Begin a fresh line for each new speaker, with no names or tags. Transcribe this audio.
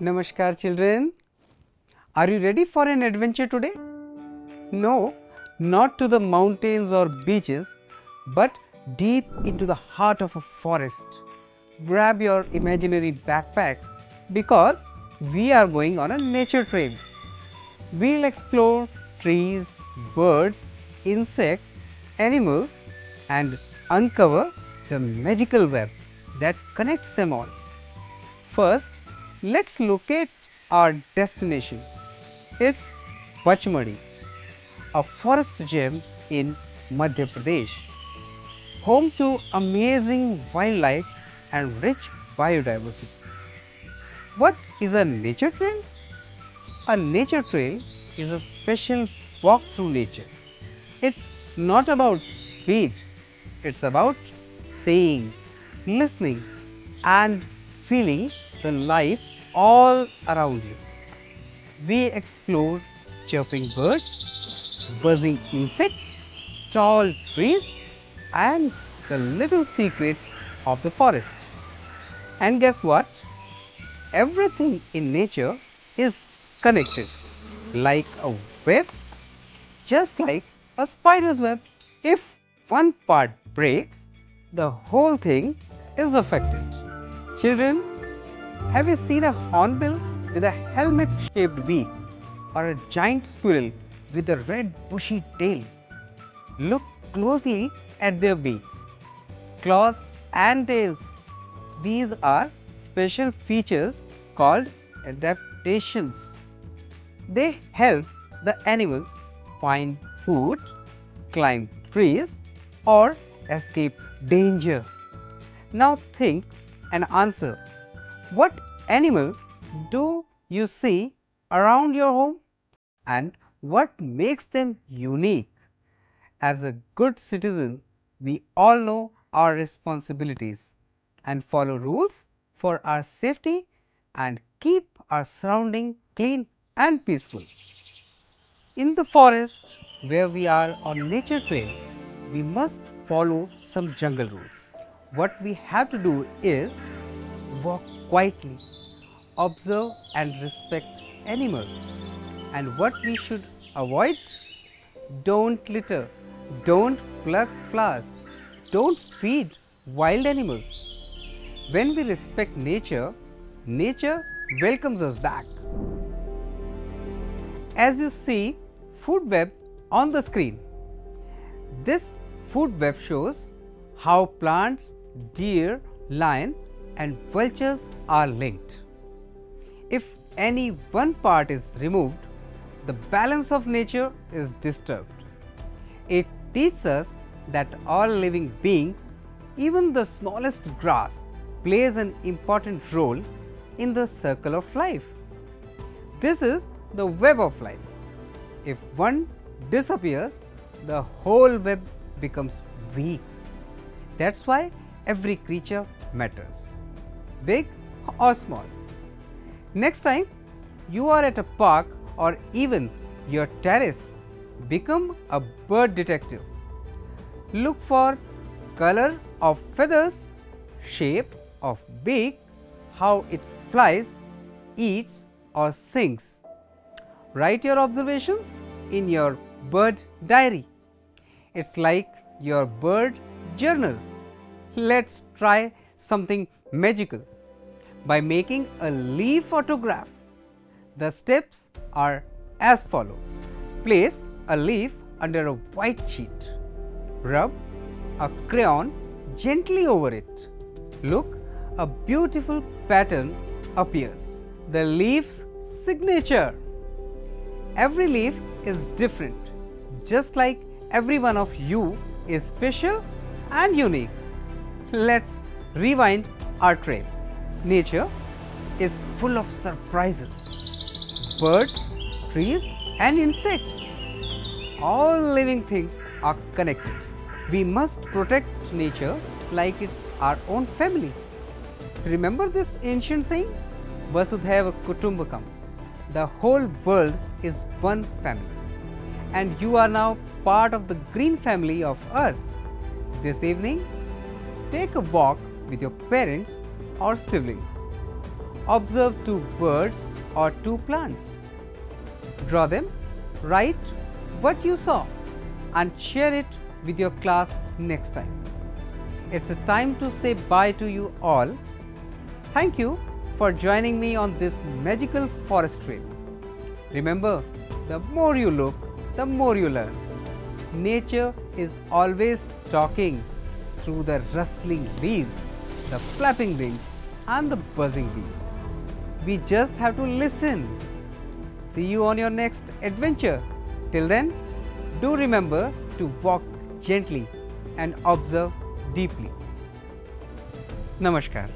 Namaskar children. Are you ready for an adventure today? No, not to the mountains or beaches, but deep into the heart of a forest. Grab your imaginary backpacks because we are going on a nature trail. We'll explore trees, birds, insects, animals and uncover the magical web that connects them all. First, let's locate our destination. It's Pachmadi, a forest gem in Madhya Pradesh, home to amazing wildlife and rich biodiversity. What is a nature trail? A nature trail is a special walk through nature. It's not about speed, it's about seeing, listening, and feeling the life all around you. We explore chirping birds, buzzing insects, tall trees, and the little secrets of the forest. And guess what? Everything in nature is connected like a web, just like a spider's web. If one part breaks, the whole thing is affected. Children, have you seen a hornbill with a helmet-shaped beak or a giant squirrel with a red bushy tail? Look closely at their beaks, claws and tails. These are special features called adaptations. They help the animals find food, climb trees or escape danger. Now think and answer. What animal do you see around your home and what makes them unique? As a good citizen, we all know our responsibilities and follow rules for our safety and keep our surrounding clean and peaceful. In the forest where we are on nature trail, we must follow some jungle rules. What we have to do is walk quietly, observe and respect animals. And what we should avoid? Don't litter, don't pluck flowers, don't feed wild animals. When we respect nature, nature welcomes us back. As you see food web on the screen, this food web shows how plants, deer, lion and vultures are linked. If any one part is removed, the balance of nature is disturbed. It teaches us that all living beings, even the smallest grass, plays an important role in the circle of life. This is the web of life. If one disappears, the whole web becomes weak. That's why every creature matters, big or small. Next time you are at a park or even your terrace, become a bird detective. Look for color of feathers, shape of beak, how it flies, eats or sings. Write your observations in your bird diary. It's like your bird journal. Let's try something magical by making a leaf photograph. The steps are as follows. Place a leaf under a white sheet. Rub a crayon gently over it. Look, a beautiful pattern appears. The leaf's signature. Every leaf is different, just like every one of you is special and unique. Let's rewind our trail. Nature is full of surprises. Birds, trees and insects. All living things are connected. We must protect nature like it's our own family. Remember this ancient saying? Vasudhaiva Kutumbakam. The whole world is one family. And you are now part of the green family of Earth. This evening, take a walk with your parents or siblings. observe two birds or two plants. Draw them, write what you saw and share it with your class next time. It's a time to say bye to you all. Thank you for joining me on this magical forest trip. Remember, the more you look, the more you learn. Nature is always talking through the rustling leaves, the flapping wings and the buzzing bees. We just have to listen. See you on your next adventure. Till then, do remember to walk gently and observe deeply. Namaskar.